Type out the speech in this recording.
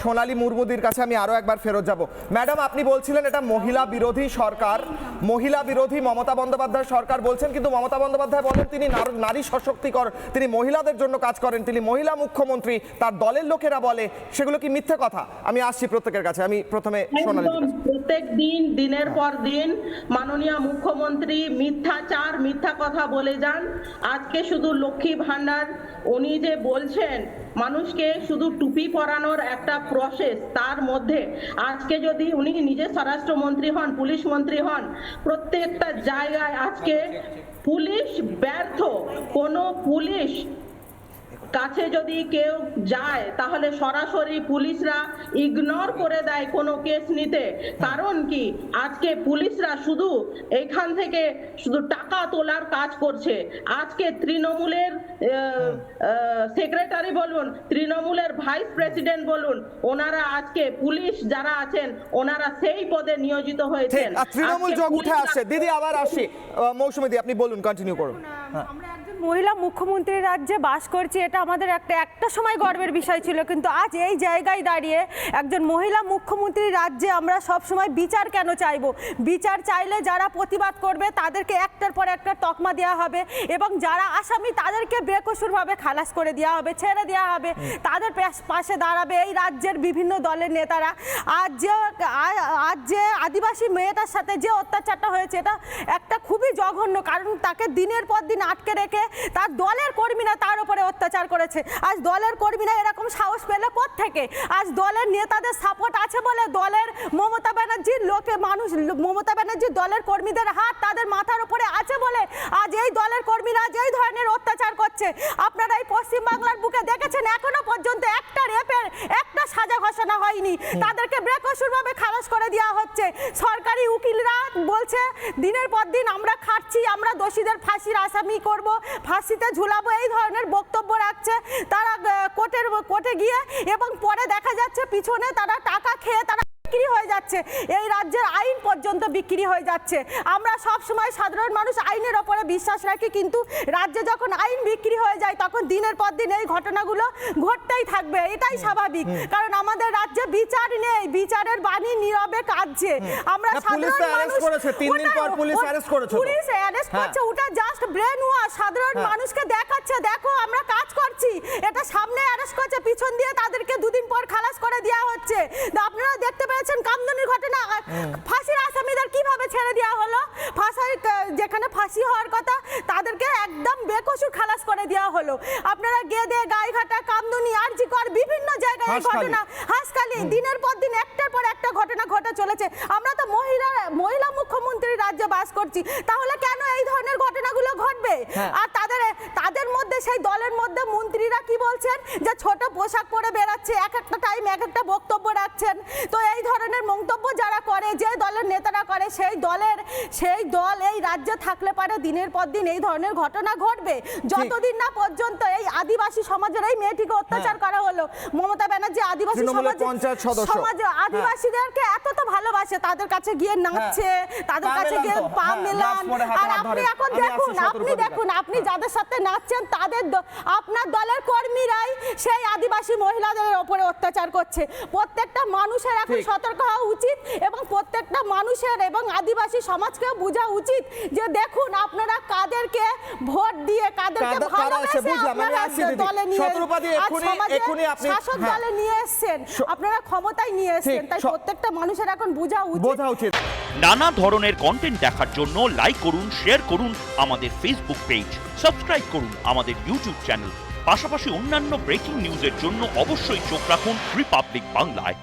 সোনালী মুর্মুদির কাছে আমি আরো একবার ফেরত যাব। ম্যাডাম, আপনি বলছিলেন এটা মহিলা বিরোধী সরকার, মহিলা বিরোধী মমতা বন্দ্যোপাধ্যায় সরকার বলছেন, কিন্তু মমতা বন্দ্যোপাধ্যায় বলেন তিনি নারী সশক্তিকরণ, তিনি মহিলাদের জন্য কাজ করেন, তিনি মহিলা মুখ্যমন্ত্রী, তার দলের লোকেরা বলে। সেগুলো কি মিথ্যে কথা? আমি আসছি প্রত্যেকের কাছে। আমি প্রথমে সোনালী। প্রত্যেক দিন দিনের পর দিন মাননীয় মুখ্যমন্ত্রী মিথ্যাচার মিথ্যা কথা বলে যান। আজকে শুধু লক্ষ্মী ভান্ডার উনি যে বলছেন মানুষকে শুধু টুপি পরানোর একটা প্রসেস, তার মধ্যে আজকে যদি উনি নিজে স্বরাষ্ট্রমন্ত্রী হন, পুলিশ মন্ত্রী হন, প্রত্যেকটা জায়গায় আজকে পুলিশ ব্যর্থ। কোনো পুলিশ কাছে যদি কেউ যায় তাহলে সরাসরি পুলিশরা ইগনোর করে দেয় কোনো কেস নিতে। কারণ কি, আজকে পুলিশরা শুধু এখান থেকে শুধু টাকা তোলার কাজ করছে। আজকে তৃণমূলের সেক্রেটারি বলুন, তৃণমূলের ভাইস প্রেসিডেন্ট বলুন, ওনারা আজকে পুলিশ যারা আছেন ওনারা সেই পদে নিয়োজিত হয়েছেন। তৃণমূল যোগ উঠে আসছে। দিদি আবার আসি, মৌসুমী দি আপনি বলুন, কন্টিনিউ করুন। আমরা একজন মহিলা মুখ্যমন্ত্রীর রাজ্যে বাস করছি, এটা আমাদের একটা সময় গর্বের বিষয় ছিল, কিন্তু আজ এই জায়গায় দাঁড়িয়ে একজন মহিলা মুখ্যমন্ত্রীর রাজ্যে আমরা সব সময় বিচার কেন চাইবো? বিচার চাইলে যারা প্রতিবাদ করবে তাদেরকে একটার পর একটা তকমা দেওয়া হবে, এবং যারা আসামি তাদেরকে বেকসুরভাবে খালাস করে দেওয়া হবে, ছেড়ে দেওয়া হবে। তাদের পাশে দাঁড়াবে এই রাজ্যের বিভিন্ন দলের নেতারা। আজ যে আদিবাসী মেয়েটার সাথে যে অত্যাচারটা হয়েছে, এটা একটা খুবই জঘন্য, কারণ তাকে দিনের পর দিন আটকে রেখে তার দলের কর্মীরা তার উপরে অত্যাচার করেছে। আজ দলের কর্মীরা এরকম সাহস পেলে কোত্থেকে? আজ দলের নেতাদের সাপোর্ট আছে বলে, দলের মমতা ব্যানার্জির মমতা ব্যানার্জির দলের কর্মীদের হাত তাদের মাথার উপরে আছে বলে আজ এই দলের কর্মীরা যে এই ধরনের অত্যাচার করছে। আপনারা এই পশ্চিমবাংলার বুকে দেখেছেন এখনো পর্যন্ত একটা রেপের একটা সাজা ঘোষণা হয়নি, তাদেরকে বেকসুরভাবে খালাস করে দেওয়া হচ্ছে। সরকারি উকিলরা বলছে দিনের পর দিন আমরা খাচ্ছি, আমরা দোষীদের ফাঁসির আসামি করব, ফাঁসিতে ঝুলাবো, এই ধরনের বক্তব্য রাখছে তারা কোর্টে গিয়ে, এবং পরে দেখা যাচ্ছে পিছনে তারা টাকা খেয়ে তারা বিক্রি হয়ে যাচ্ছে। এই রাজ্যের আইন পর্যন্ত বিক্রি হয়ে যাচ্ছে। আমরা সব সময় সাধারণ মানুষ আইনের ওপরে বিশ্বাস রাখি, কিন্তু রাজ্যে যখন আইন বিক্রি হয়ে যায় তখন দিনের পর দিন এই ঘটনাগুলো ঘটতেই থাকবে, এটাই স্বাভাবিক। কারণ আমাদের রাজ্যে বিচার নেই, বিচারের বাণী নীরবে কাঁদছে। আমরা সাধারণ মানুষ, পুলিশ অ্যারেস্ট করছে, ওটা জাস্ট ব্রেন ওয়াশ, সাধারণ মানুষকে দেখাচ্ছে দেখো আমরা কাজ করছি। এটা সামনে অ্যারেস্ট করছে, পিছন দিয়ে তাদেরকে দুদিন পর খালাস করে দেওয়া হচ্ছে। আপনারা দেখতে পেয়েছেন কামদুনির ঘটনা, ফাঁসির আসামিদের কিভাবে ছেড়ে দেওয়া হলো, যেখানে ফাঁসি হওয়ার কথা তাদেরকে একদম বেকসুর খালাস করে দেওয়া হলো। আপনারা গেদে, গাইঘাটা, কামদুনি, আরজিকর বিভিন্ন জায়গায় এই ঘটনা, হাসখালি, দিনের পর দিন একটার পর একটা ঘটনা ঘটে চলেছে। আমরা তো মহিলা মুখ্যমন্ত্রীর রাজ্যে বাস করছি, তাহলে কেন এই ধরনের ঘটনাগুলো ঘটবে? আর তাদের মধ্যে সেই দলের মধ্যে মন্ত্রীরা কি বলছেন যে ছোট পোশাক পরে বেরাচ্ছে, এক একটা টাইম এক একটা বক্তব্য রাখছেন। তো এই ধরনের মন্তব্য যারা করে, যে দলের নেতারা করে, সেই দল এই রাজ্যে থাকলে পারে দিনের পর দিন এই ধরনের ঘটনা ঘটবে। যতদিন না পর্যন্ত এই আদিবাসী সমাজের এই মেয়েটিকে অত্যাচার করা হলো, মমতা ব্যানার্জি আদিবাসী সমাজ আদিবাসীদেরকে এত তো ভালোবাসে, তাদের কাছে গিয়ে নাচছে, তাদের কাছে গিয়ে পা মেলান। আর আপনি এখন দেখুন আপনি যাদের সাথে নাচছেন আপনার দলের কর্মীরাই সেই আদিবাসী মহিলাদের উপরে অত্যাচার করছে। প্রত্যেকটা মানুষের এখন সতর্ক হওয়া উচিত, এবং প্রত্যেকটা মানুষের এবং আদিবাসী সমাজকে বোঝা উচিত যে দেখুন আপনারা কাদেরকে ভোট দিয়ে, কাদেরকে ভালোবেসে আপনারা দলে নিয়ে শাসক দলে নিয়ে এসেছেন, আপনারা ক্ষমতায় নিয়ে এসেছেন। তাই প্রত্যেকটা মানুষের এখন বোঝা উচিত। নানা ধরনের কন্টেন্ট দেখার জন্য লাইক করুন, শেয়ার করুন আমাদের ফেসবুক পেজ, সাবস্ক্রাইব করুন আমাদের ইউটিউব চ্যানেল। পাশাপাশি অন্যান্য ব্রেকিং নিউজের জন্য অবশ্যই চোখ রাখুন রিপাবলিক বাংলায়।